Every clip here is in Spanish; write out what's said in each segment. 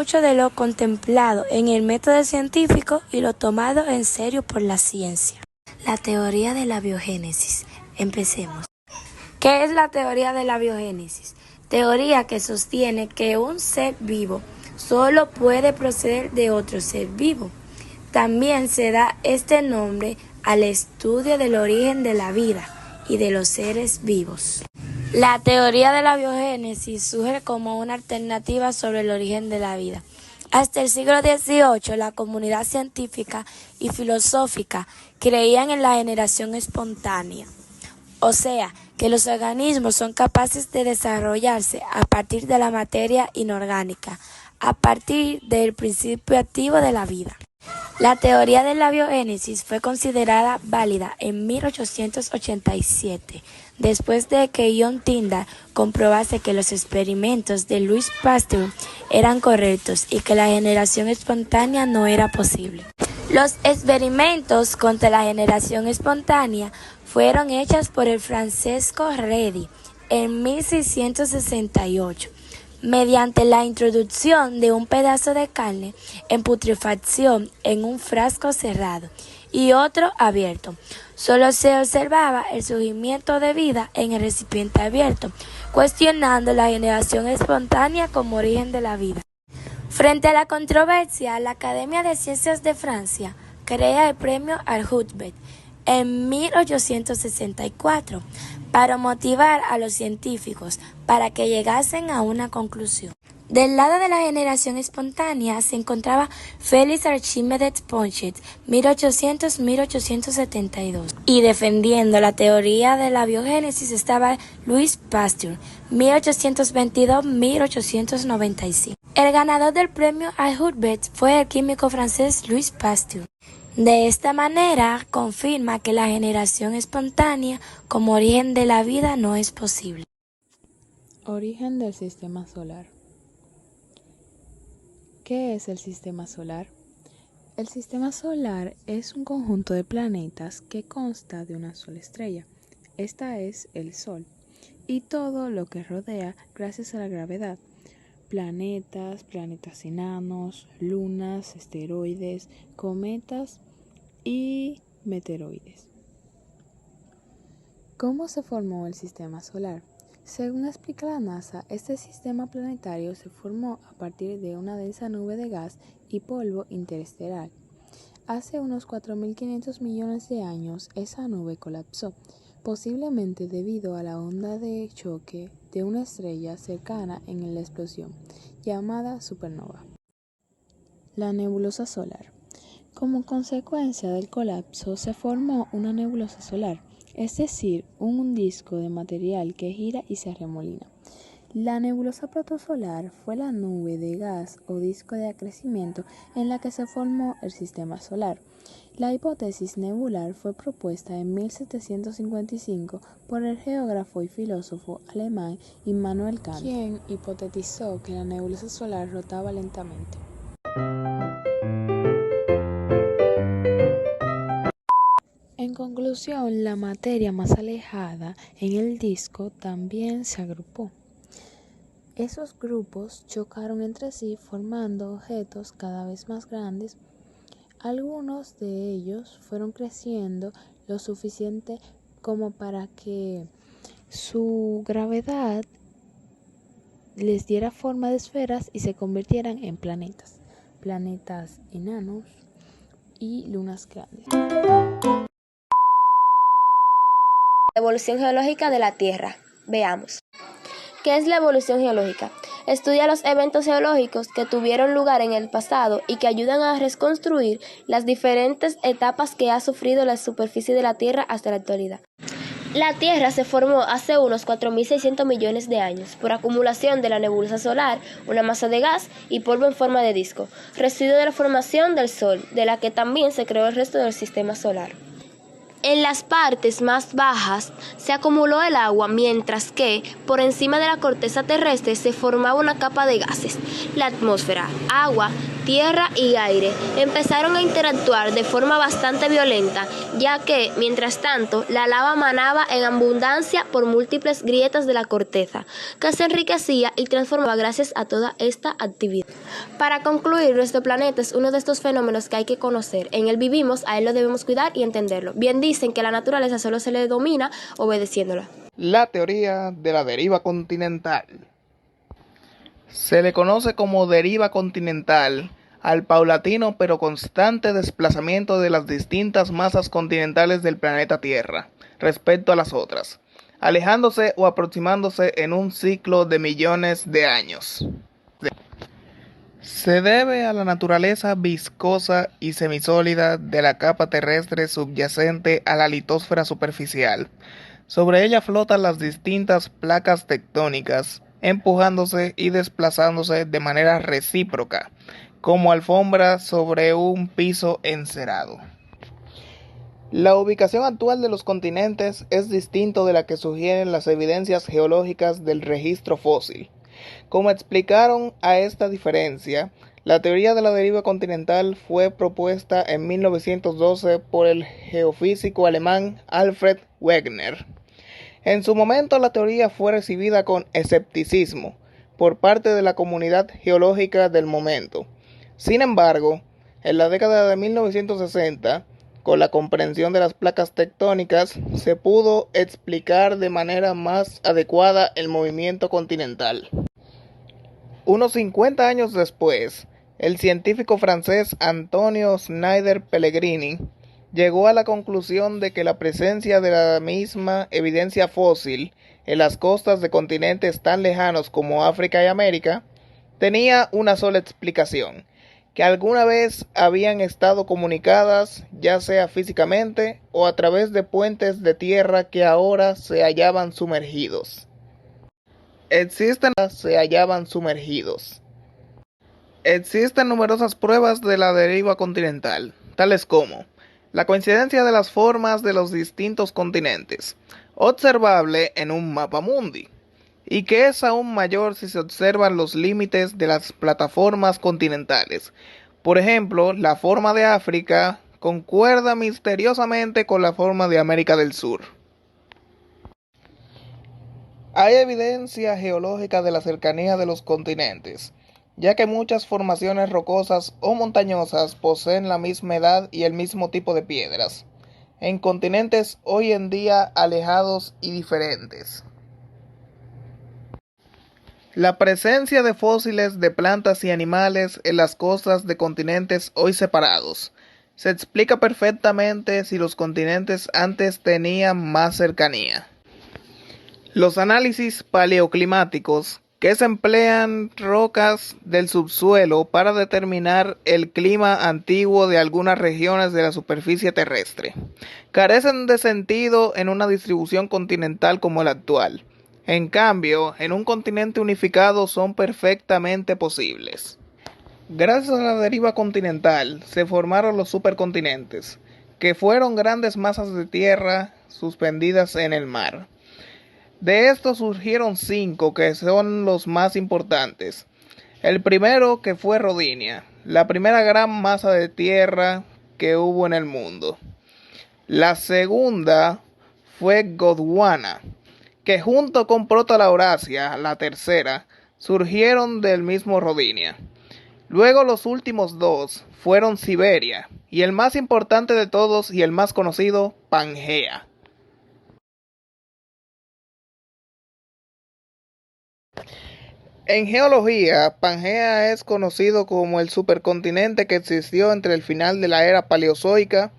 mucho de lo contemplado en el método científico y lo tomado en serio por la ciencia. La teoría de la biogénesis. Empecemos. ¿Qué es la teoría de la biogénesis? Teoría que sostiene que un ser vivo solo puede proceder de otro ser vivo. También se da este nombre al estudio del origen de la vida y de los seres vivos. La teoría de la biogénesis surge como una alternativa sobre el origen de la vida. Hasta el siglo XVIII, la comunidad científica y filosófica creían en la generación espontánea, o sea, que los organismos son capaces de desarrollarse a partir de la materia inorgánica, a partir del principio activo de la vida. La teoría de la biogénesis fue considerada válida en 1887, después de que John Tyndall comprobase que los experimentos de Louis Pasteur eran correctos y que la generación espontánea no era posible. Los experimentos contra la generación espontánea fueron hechos por el Francesco Redi en 1668. Mediante la introducción de un pedazo de carne en putrefacción en un frasco cerrado y otro abierto. Solo se observaba el surgimiento de vida en el recipiente abierto, cuestionando la generación espontánea como origen de la vida. Frente a la controversia, la Academia de Ciencias de Francia crea el premio Alhutbet en 1864 para motivar a los científicos para que llegasen a una conclusión. Del lado de la generación espontánea se encontraba Félix Archimedes Pouchet, 1800-1872, y defendiendo la teoría de la biogénesis estaba Louis Pasteur, 1822-1895. El ganador del premio Alhutbet fue el químico francés Louis Pasteur. De esta manera, confirma que la generación espontánea como origen de la vida no es posible. Origen del sistema solar. ¿Qué es el sistema solar? El sistema solar es un conjunto de planetas que consta de una sola estrella. Esta es el Sol, y todo lo que rodea gracias a la gravedad. Planetas enanos, lunas, asteroides, cometas y meteoroides. ¿Cómo se formó el sistema solar? Según explica la NASA, este sistema planetario se formó a partir de una densa nube de gas y polvo interestelar. Hace unos 4.500 millones de años, esa nube colapsó, posiblemente debido a la onda de choque de una estrella cercana en la explosión, llamada supernova. La nebulosa solar. Como consecuencia del colapso, se formó una nebulosa solar, es decir, un disco de material que gira y se arremolina. La nebulosa protosolar fue la nube de gas o disco de acrecimiento en la que se formó el sistema solar. La hipótesis nebular fue propuesta en 1755 por el geógrafo y filósofo alemán Immanuel Kant, quien hipotetizó que la nebulosa solar rotaba lentamente. En conclusión, la materia más alejada en el disco también se agrupó. Esos grupos chocaron entre sí formando objetos cada vez más grandes. Algunos de ellos fueron creciendo lo suficiente como para que su gravedad les diera forma de esferas y se convirtieran en planetas enanos y lunas grandes. Evolución geológica de la Tierra. Veamos. ¿Qué es la evolución geológica? Estudia los eventos geológicos que tuvieron lugar en el pasado y que ayudan a reconstruir las diferentes etapas que ha sufrido la superficie de la Tierra hasta la actualidad. La Tierra se formó hace unos 4.600 millones de años por acumulación de la nebulosa solar, una masa de gas y polvo en forma de disco, residuo de la formación del Sol, de la que también se creó el resto del sistema solar. En las partes más bajas se acumuló el agua, mientras que por encima de la corteza terrestre se formaba una capa de gases, la atmósfera, agua, tierra y aire empezaron a interactuar de forma bastante violenta, ya que, mientras tanto, la lava manaba en abundancia por múltiples grietas de la corteza, que se enriquecía y transformaba gracias a toda esta actividad. Para concluir, nuestro planeta es uno de estos fenómenos que hay que conocer. En él vivimos, a él lo debemos cuidar y entenderlo. Bien dicen que la naturaleza solo se le domina obedeciéndola. La teoría de la deriva continental. Se le conoce como deriva continental al paulatino pero constante desplazamiento de las distintas masas continentales del planeta Tierra respecto a las otras, alejándose o aproximándose en un ciclo de millones de años. Se debe a la naturaleza viscosa y semisólida de la capa terrestre subyacente a la litosfera superficial. Sobre ella flotan las distintas placas tectónicas, empujándose y desplazándose de manera recíproca, como alfombra sobre un piso encerado. La ubicación actual de los continentes es distinto de la que sugieren las evidencias geológicas del registro fósil. Como explicaron a esta diferencia, la teoría de la deriva continental fue propuesta en 1912 por el geofísico alemán Alfred Wegener. En su momento la teoría fue recibida con escepticismo por parte de la comunidad geológica del momento. Sin embargo, en la década de 1960, con la comprensión de las placas tectónicas, se pudo explicar de manera más adecuada el movimiento continental. Unos 50 años después, el científico francés Antonio Schneider Pellegrini llegó a la conclusión de que la presencia de la misma evidencia fósil en las costas de continentes tan lejanos como África y América tenía una sola explicación: que alguna vez habían estado comunicadas, ya sea físicamente o a través de puentes de tierra que ahora se hallaban sumergidos. Existen numerosas pruebas de la deriva continental, tales como la coincidencia de las formas de los distintos continentes, observable en un mapa mundi, y que es aún mayor si se observan los límites de las plataformas continentales. Por ejemplo, la forma de África concuerda misteriosamente con la forma de América del Sur. Hay evidencia geológica de la cercanía de los continentes, ya que muchas formaciones rocosas o montañosas poseen la misma edad y el mismo tipo de piedras, en continentes hoy en día alejados y diferentes. La presencia de fósiles de plantas y animales en las costas de continentes hoy separados se explica perfectamente si los continentes antes tenían más cercanía. Los análisis paleoclimáticos, que se emplean rocas del subsuelo para determinar el clima antiguo de algunas regiones de la superficie terrestre, carecen de sentido en una distribución continental como la actual. En cambio, en un continente unificado son perfectamente posibles. Gracias a la deriva continental se formaron los supercontinentes, que fueron grandes masas de tierra suspendidas en el mar. De estos surgieron 5 que son los más importantes. El primero, que fue Rodinia, la primera gran masa de tierra que hubo en el mundo. La segunda fue Gondwana, que junto con Protolaurasia, la tercera, surgieron del mismo Rodinia. Luego los últimos 2 fueron Siberia, y el más importante de todos y el más conocido, Pangea. En geología, Pangea es conocido como el supercontinente que existió entre el final de la era paleozoica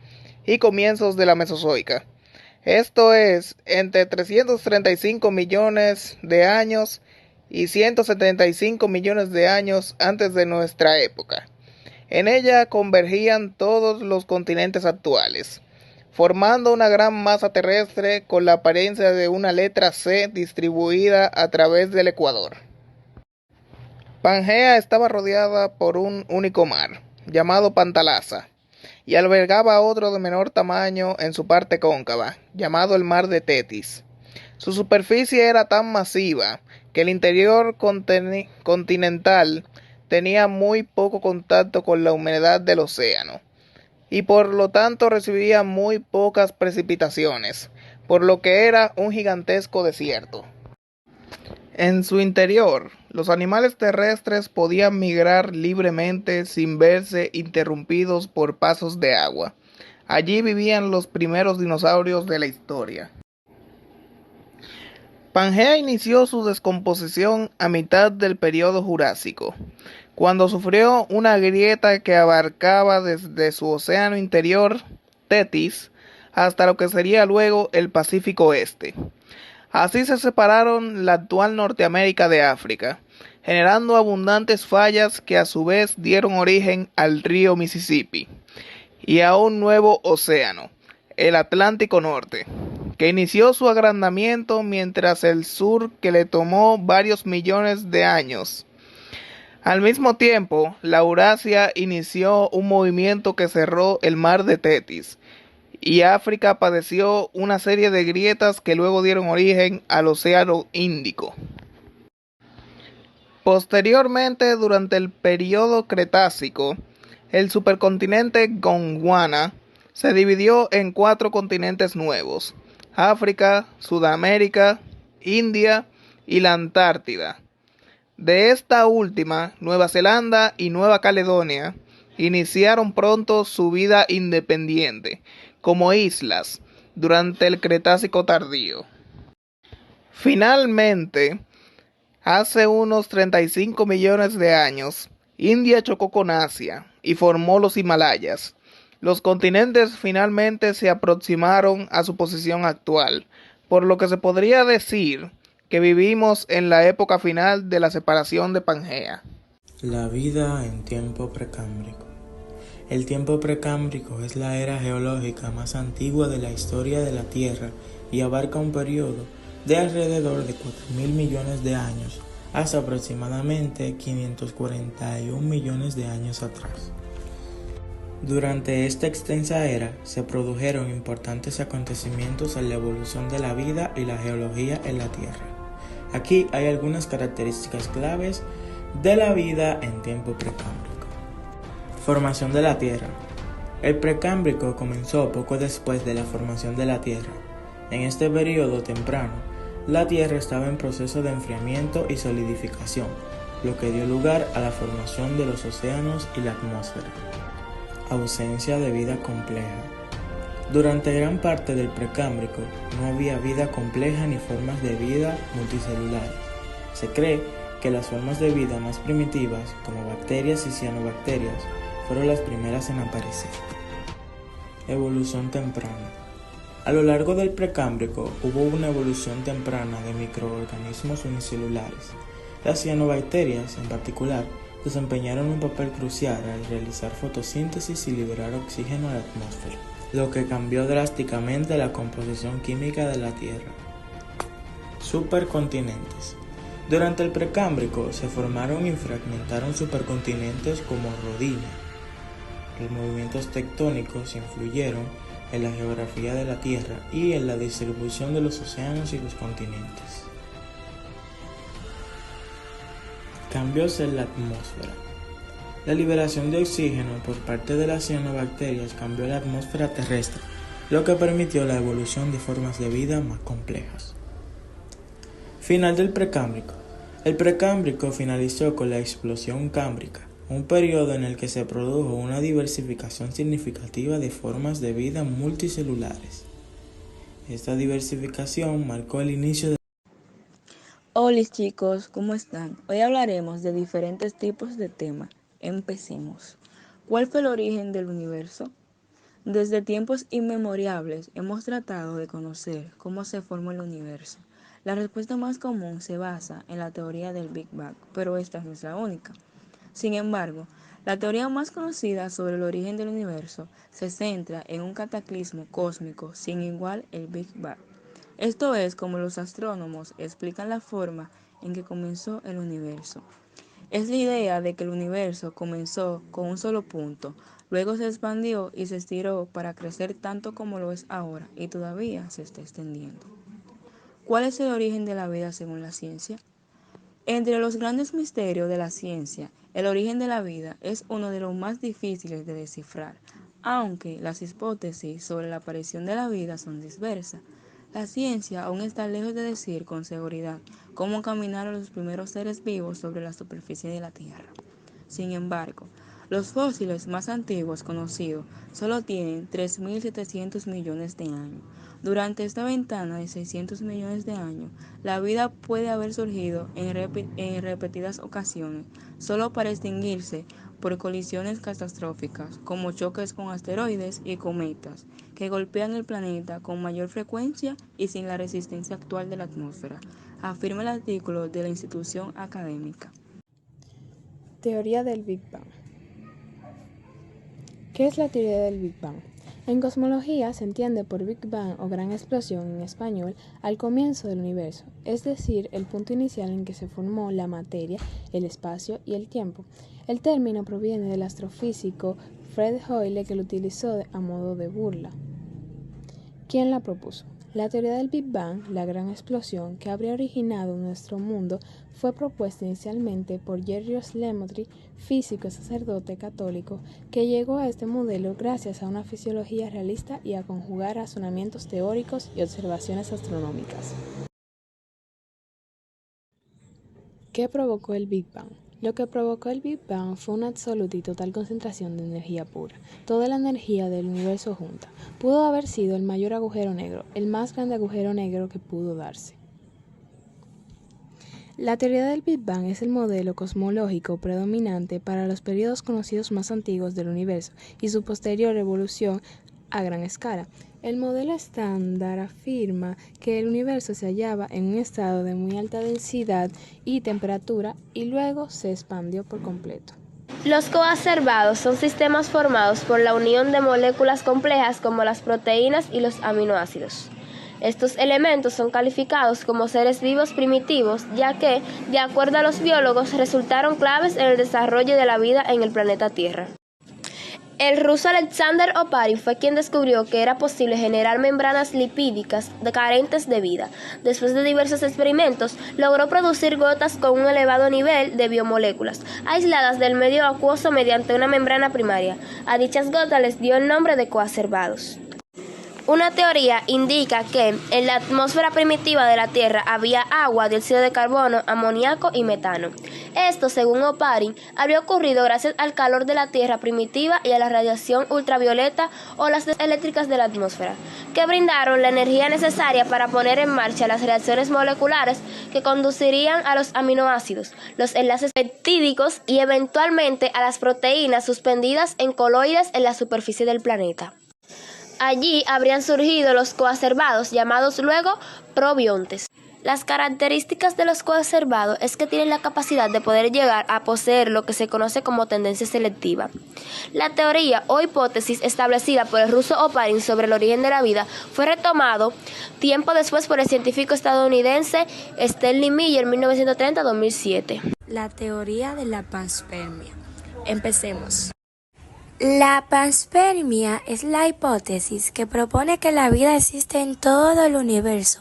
y comienzos de la mesozoica. Esto es, entre 335 millones de años y 175 millones de años antes de nuestra época. En ella convergían todos los continentes actuales, formando una gran masa terrestre con la apariencia de una letra C distribuida a través del ecuador. Pangea estaba rodeada por un único mar, llamado Pantalasa, y albergaba otro de menor tamaño en su parte cóncava, llamado el mar de Tetis. Su superficie era tan masiva que el interior continental tenía muy poco contacto con la humedad del océano y por lo tanto recibía muy pocas precipitaciones, por lo que era un gigantesco desierto. En su interior, los animales terrestres podían migrar libremente sin verse interrumpidos por pasos de agua. Allí vivían los primeros dinosaurios de la historia. Pangea inició su descomposición a mitad del período Jurásico, cuando sufrió una grieta que abarcaba desde su océano interior, Tetis, hasta lo que sería luego el Pacífico Este. Así se separaron la actual Norteamérica de África, generando abundantes fallas que a su vez dieron origen al río Mississippi y a un nuevo océano, el Atlántico Norte, que inició su agrandamiento mientras el sur que le tomó varios millones de años. Al mismo tiempo, la Eurasia inició un movimiento que cerró el mar de Tetis, y África padeció una serie de grietas que luego dieron origen al Océano Índico. Posteriormente, durante el período Cretácico, el supercontinente Gondwana se dividió en 4 continentes nuevos: África, Sudamérica, India y la Antártida. De esta última, Nueva Zelanda y Nueva Caledonia iniciaron pronto su vida independiente, como islas, durante el Cretácico tardío. Finalmente, hace unos 35 millones de años, India chocó con Asia y formó los Himalayas. Los continentes finalmente se aproximaron a su posición actual, por lo que se podría decir que vivimos en la época final de la separación de Pangea. La vida en tiempo precámbrico. El tiempo precámbrico es la era geológica más antigua de la historia de la Tierra y abarca un periodo de alrededor de 4.000 millones de años hasta aproximadamente 541 millones de años atrás. Durante esta extensa era se produjeron importantes acontecimientos en la evolución de la vida y la geología en la Tierra. Aquí hay algunas características claves de la vida en tiempo precámbrico. Formación de la Tierra. El precámbrico comenzó poco después de la formación de la Tierra. En este periodo temprano, la Tierra estaba en proceso de enfriamiento y solidificación, lo que dio lugar a la formación de los océanos y la atmósfera. Ausencia de vida compleja. Durante gran parte del precámbrico no había vida compleja ni formas de vida multicelulares. Se cree que las formas de vida más primitivas, como bacterias y cianobacterias, fueron las primeras en aparecer. Evolución temprana. A lo largo del precámbrico hubo una evolución temprana de microorganismos unicelulares. Las cianobacterias, en particular, desempeñaron un papel crucial al realizar fotosíntesis y liberar oxígeno a la atmósfera, lo que cambió drásticamente la composición química de la Tierra. Supercontinentes. Durante el precámbrico se formaron y fragmentaron supercontinentes como Rodinia. Los movimientos tectónicos influyeron en la geografía de la Tierra y en la distribución de los océanos y los continentes. Cambios en la atmósfera. La liberación de oxígeno por parte de las cianobacterias cambió la atmósfera terrestre, lo que permitió la evolución de formas de vida más complejas. Final del precámbrico. El precámbrico finalizó con la explosión cámbrica, un periodo en el que se produjo una diversificación significativa de formas de vida multicelulares. Esta diversificación marcó el inicio de... Hola chicos, ¿cómo están? Hoy hablaremos de diferentes tipos de temas. Empecemos. ¿Cuál fue el origen del universo? Desde tiempos inmemoriales hemos tratado de conocer cómo se formó el universo. La respuesta más común se basa en la teoría del Big Bang, pero esta no es la única. Sin embargo, la teoría más conocida sobre el origen del universo se centra en un cataclismo cósmico sin igual, el Big Bang. Esto es como los astrónomos explican la forma en que comenzó el universo. Es la idea de que el universo comenzó con un solo punto, luego se expandió y se estiró para crecer tanto como lo es ahora y todavía se está extendiendo. ¿Cuál es el origen de la vida según la ciencia? Entre los grandes misterios de la ciencia, el origen de la vida es uno de los más difíciles de descifrar, aunque las hipótesis sobre la aparición de la vida son diversas. La ciencia aún está lejos de decir con seguridad cómo caminaron los primeros seres vivos sobre la superficie de la Tierra. Sin embargo, los fósiles más antiguos conocidos solo tienen 3.700 millones de años. Durante esta ventana de 600 millones de años, la vida puede haber surgido en repetidas ocasiones, solo para extinguirse por colisiones catastróficas, como choques con asteroides y cometas, que golpean el planeta con mayor frecuencia y sin la resistencia actual de la atmósfera, afirma el artículo de la institución académica. Teoría del Big Bang. ¿Qué es la teoría del Big Bang? En cosmología se entiende por Big Bang o gran explosión en español al comienzo del universo, es decir, el punto inicial en que se formó la materia, el espacio y el tiempo. El término proviene del astrofísico Fred Hoyle, que lo utilizó a modo de burla. ¿Quién la propuso? La teoría del Big Bang, la gran explosión que habría originado nuestro mundo, fue propuesta inicialmente por Gerios Lemaitre, físico y sacerdote católico, que llegó a este modelo gracias a una fisiología realista y a conjugar razonamientos teóricos y observaciones astronómicas. ¿Qué provocó el Big Bang? Lo que provocó el Big Bang fue una absoluta y total concentración de energía pura. Toda la energía del universo junta. Pudo haber sido el mayor agujero negro, el más grande agujero negro que pudo darse. La teoría del Big Bang es el modelo cosmológico predominante para los periodos conocidos más antiguos del universo y su posterior evolución a gran escala. El modelo estándar afirma que el universo se hallaba en un estado de muy alta densidad y temperatura y luego se expandió por completo. Los coacervados son sistemas formados por la unión de moléculas complejas como las proteínas y los aminoácidos. Estos elementos son calificados como seres vivos primitivos, ya que, de acuerdo a los biólogos, resultaron claves en el desarrollo de la vida en el planeta Tierra. El ruso Alexander Oparin fue quien descubrió que era posible generar membranas lipídicas carentes de vida. Después de diversos experimentos, logró producir gotas con un elevado nivel de biomoléculas, aisladas del medio acuoso mediante una membrana primaria. A dichas gotas les dio el nombre de coacervados. Una teoría indica que en la atmósfera primitiva de la Tierra había agua, dióxido de carbono, amoníaco y metano. Esto, según Oparin, habría ocurrido gracias al calor de la Tierra primitiva y a la radiación ultravioleta o las eléctricas de la atmósfera, que brindaron la energía necesaria para poner en marcha las reacciones moleculares que conducirían a los aminoácidos, los enlaces peptídicos y eventualmente a las proteínas suspendidas en coloides en la superficie del planeta. Allí habrían surgido los coacervados, llamados luego probiontes. Las características de los coacervados es que tienen la capacidad de poder llegar a poseer lo que se conoce como tendencia selectiva. La teoría o hipótesis establecida por el ruso Oparin sobre el origen de la vida fue retomado tiempo después por el científico estadounidense Stanley Miller en 1930-2007. La teoría de la panspermia. Empecemos. La panspermia es la hipótesis que propone que la vida existe en todo el universo,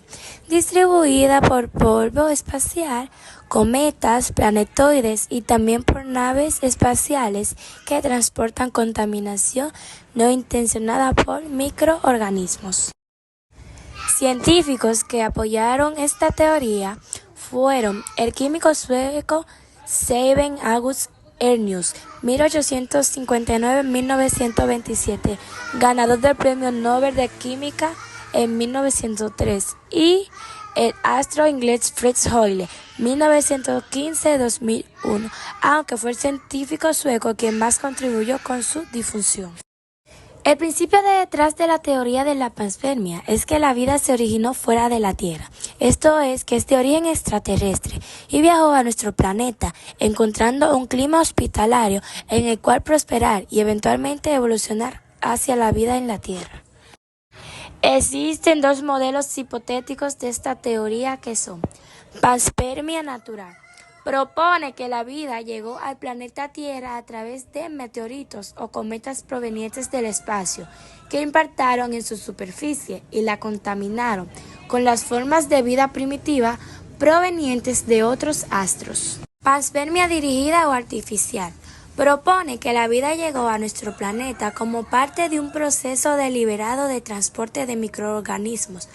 distribuida por polvo espacial, cometas, planetoides y también por naves espaciales que transportan contaminación no intencionada por microorganismos. Científicos que apoyaron esta teoría fueron el químico sueco Sven August Arrhenius, 1859-1927, ganador del Premio Nobel de Química en 1903, y el astro inglés Fritz Hoyle, 1915-2001, aunque fue el científico sueco quien más contribuyó con su difusión. El principio detrás de la teoría de la panspermia es que la vida se originó fuera de la Tierra, esto es, que es de origen extraterrestre y viajó a nuestro planeta, encontrando un clima hospitalario en el cual prosperar y eventualmente evolucionar hacia la vida en la Tierra. Existen dos modelos hipotéticos de esta teoría que son: panspermia natural. Propone que la vida llegó al planeta Tierra a través de meteoritos o cometas provenientes del espacio que impactaron en su superficie y la contaminaron con las formas de vida primitiva provenientes de otros astros. Panspermia dirigida o artificial. Propone que la vida llegó a nuestro planeta como parte de un proceso deliberado de transporte de microorganismos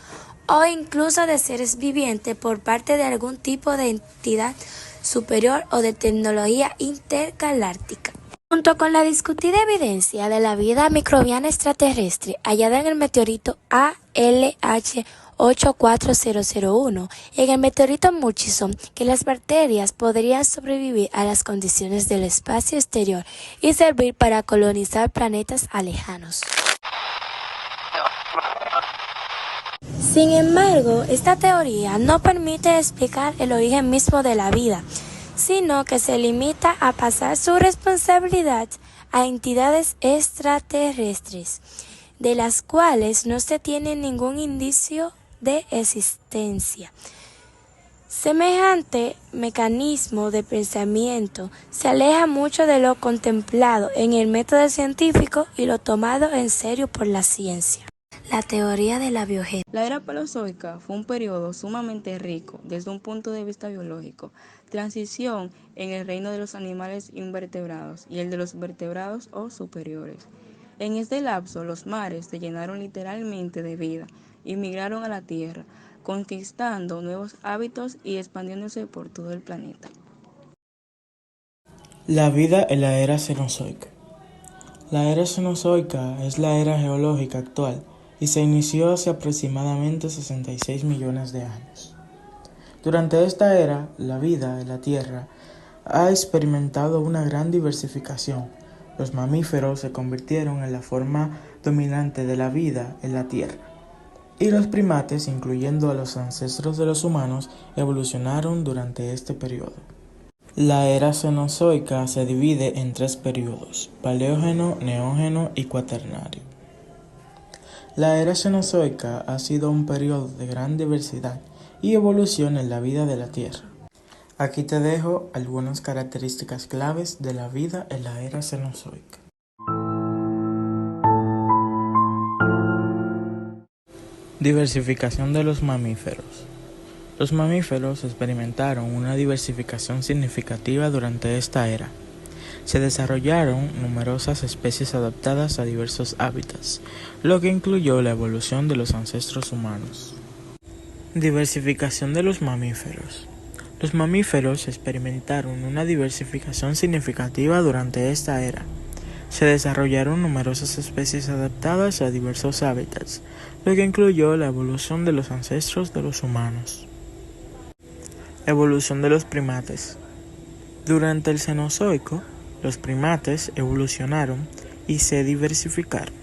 o incluso de seres vivientes por parte de algún tipo de entidad superior o de tecnología intergaláctica. Junto con la discutida evidencia de la vida microbiana extraterrestre hallada en el meteorito ALH 84001 y en el meteorito Murchison, que las bacterias podrían sobrevivir a las condiciones del espacio exterior y servir para colonizar planetas lejanos. Sin embargo, esta teoría no permite explicar el origen mismo de la vida, sino que se limita a pasar su responsabilidad a entidades extraterrestres, de las cuales no se tiene ningún indicio de existencia. Semejante mecanismo de pensamiento se aleja mucho de lo contemplado en el método científico y lo tomado en serio por la ciencia. La teoría de la biogénesis. La era paleozoica fue un periodo sumamente rico desde un punto de vista biológico, transición en el reino de los animales invertebrados y el de los vertebrados o superiores. En este lapso, los mares se llenaron literalmente de vida y migraron a la Tierra, conquistando nuevos hábitos y expandiéndose por todo el planeta. La vida en la era cenozoica. La era cenozoica es la era geológica actual y se inició hace aproximadamente 66 millones de años. Durante esta era, la vida en la Tierra ha experimentado una gran diversificación. Los mamíferos se convirtieron en la forma dominante de la vida en la Tierra, y los primates, incluyendo a los ancestros de los humanos, evolucionaron durante este periodo. La era cenozoica se divide en 3 periodos: paleógeno, neógeno y cuaternario. La era cenozoica ha sido un periodo de gran diversidad y evolución en la vida de la Tierra. Aquí te dejo algunas características claves de la vida en la era cenozoica. Diversificación de los mamíferos. Los mamíferos experimentaron una diversificación significativa durante esta era. Se desarrollaron numerosas especies adaptadas a diversos hábitats, lo que incluyó la evolución de los ancestros humanos. Diversificación de los mamíferos. Los mamíferos experimentaron una diversificación significativa durante esta era. Se desarrollaron numerosas especies adaptadas a diversos hábitats, lo que incluyó la evolución de los ancestros de los humanos. Evolución de los primates. Durante el Cenozoico, los primates evolucionaron y se diversificaron.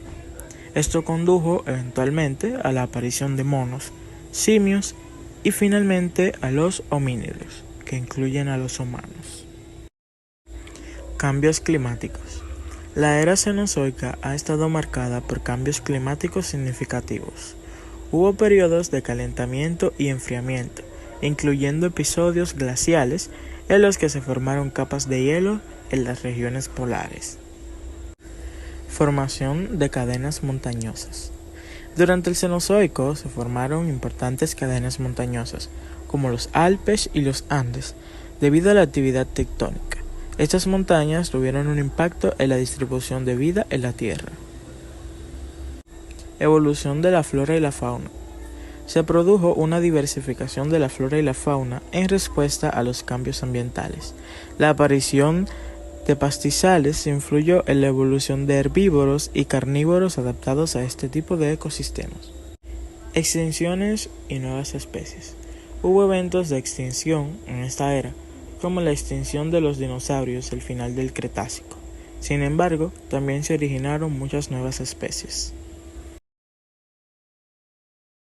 Esto condujo eventualmente a la aparición de monos, simios y finalmente a los homínidos, que incluyen a los humanos. Cambios climáticos. La era cenozoica ha estado marcada por cambios climáticos significativos. Hubo periodos de calentamiento y enfriamiento, incluyendo episodios glaciales en los que se formaron capas de hielo en las regiones polares. Formación de cadenas montañosas. Durante el Cenozoico se formaron importantes cadenas montañosas, como los Alpes y los Andes, debido a la actividad tectónica. Estas montañas tuvieron un impacto en la distribución de vida en la Tierra. Evolución de la flora y la fauna. Se produjo una diversificación de la flora y la fauna en respuesta a los cambios ambientales. La aparición de pastizales influyó en la evolución de herbívoros y carnívoros adaptados a este tipo de ecosistemas. Extinciones y nuevas especies. Hubo eventos de extinción en esta era, como la extinción de los dinosaurios al final del Cretácico. Sin embargo, también se originaron muchas nuevas especies.